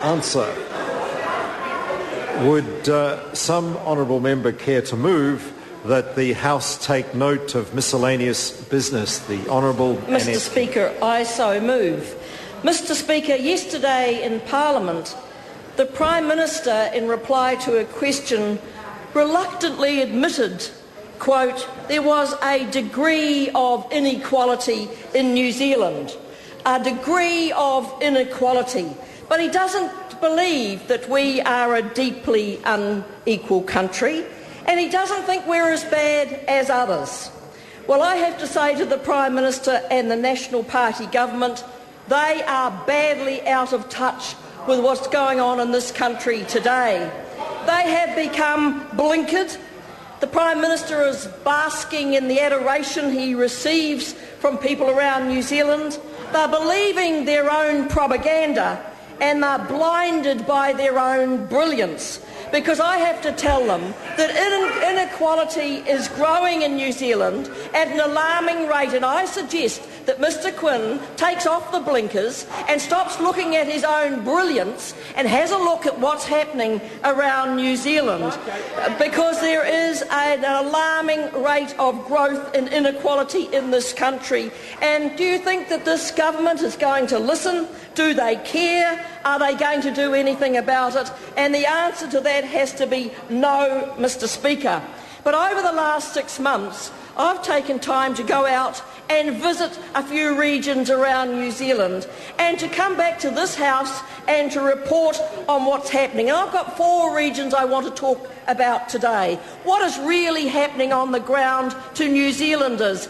answer. Would some honourable member care to move that the House take note of miscellaneous business? The Honourable Mr. Speaker, I so move. Mr. Speaker, yesterday in Parliament, the Prime Minister, in reply to a question, reluctantly admitted, quote, there was a degree of inequality in New Zealand, a degree of inequality, but he doesn't believe that we are a deeply unequal country, and he doesn't think we're as bad as others. Well, I have to say to the Prime Minister and the National Party government, they are badly out of touch with what's going on in this country today. They have become blinkered. The Prime Minister is basking in the adoration he receives from people around New Zealand. They're believing their own propaganda and they're blinded by their own brilliance. Because I have to tell them that inequality is growing in New Zealand at an alarming rate, and I suggest that Mr Quinn takes off the blinkers and stops looking at his own brilliance and has a look at what's happening around New Zealand, because there is an alarming rate of growth in inequality in this country. And do you think that this government is going to listen? Do they care? Are they going to do anything about it? And the answer to that has to be no, Mr Speaker. But over the last 6 months, I've taken time to go out and visit a few regions around New Zealand and to come back to this House and to report on what's happening. And I've got 4 regions I want to talk about today. What is really happening on the ground to New Zealanders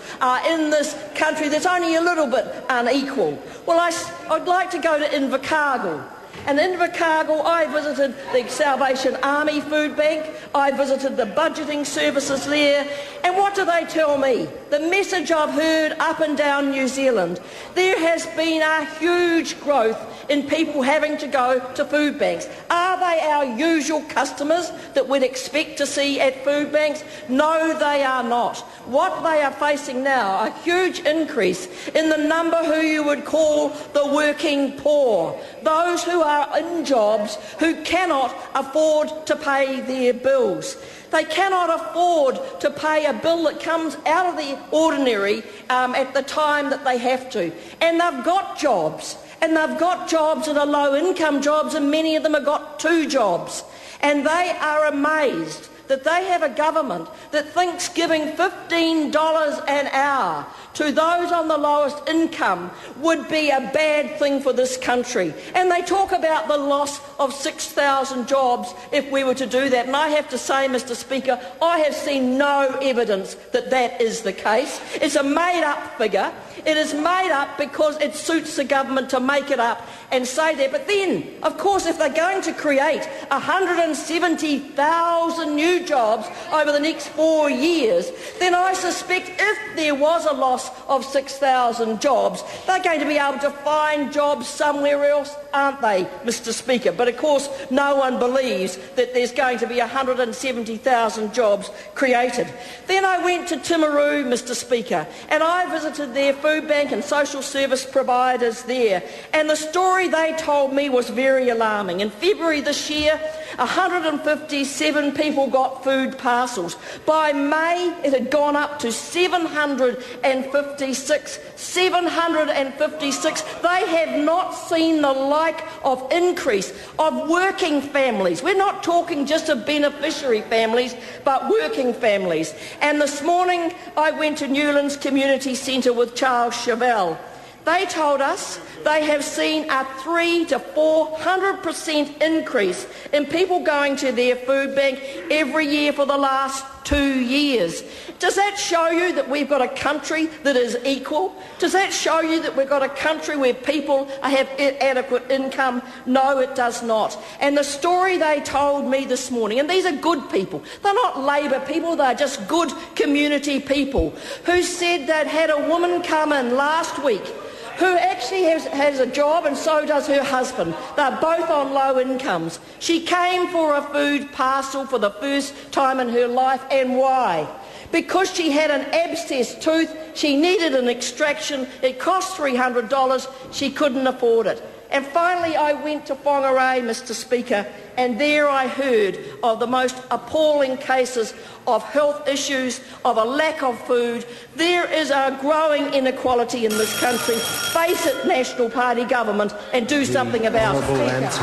in this country that's only a little bit unequal? Well, I'd like to go to Invercargill. And in Invercargill, I visited the Salvation Army Food Bank, I visited the budgeting services there, and what do they tell me? The message I've heard up and down New Zealand, there has been a huge growth in people having to go to food banks. Are they our usual customers that we'd expect to see at food banks? No, they are not. What they are facing now, a huge increase in the number who you would call the working poor, those who are in jobs who cannot afford to pay their bills. They cannot afford to pay a bill that comes out of the ordinary at the time that they have to. And they've got jobs. And they've got jobs that are low-income jobs, and many of them have got 2 jobs. And they are amazed that they have a government that thinks giving $15 an hour to those on the lowest income would be a bad thing for this country. And they talk about the loss of 6,000 jobs if we were to do that. And I have to say, Mr Speaker, I have seen no evidence that that is the case. It's a made-up figure. It is made up because it suits the government to make it up and say that. But then, of course, if they're going to create 170,000 new jobs over the next 4 years, then I suspect if there was a loss of 6,000 jobs, they're going to be able to find jobs somewhere else, aren't they, Mr Speaker? But of course, no one believes that there's going to be 170,000 jobs created. Then I went to Timaru, Mr Speaker, and I visited their food bank and social service providers there. And the story they told me was very alarming. In February this year, 157 people got food parcels. By May, it had gone up to 756. 756. They have not seen the like of increase of working families. We're not talking just of beneficiary families, but working families. And this morning, I went to Newlands Community Centre with Charles Chevelle. They told us they have seen a 300% to 400% increase in people going to their food bank every year for the last 2 years. Does that show you that we've got a country that is equal? Does that show you that we've got a country where people have adequate income? No, it does not. And the story they told me this morning, and these are good people, they're not Labour people, they're just good community people, who said they'd had a woman come in last week who actually has a job, and so does her husband. They're both on low incomes. She came for a food parcel for the first time in her life, and why? Because she had an abscessed tooth, she needed an extraction, it cost $300, she couldn't afford it. And finally I went to Whangarei, Mr Speaker, and there I heard of the most appalling cases of health issues, of a lack of food. There is a growing inequality in this country. Face it, National Party government, and do something about it.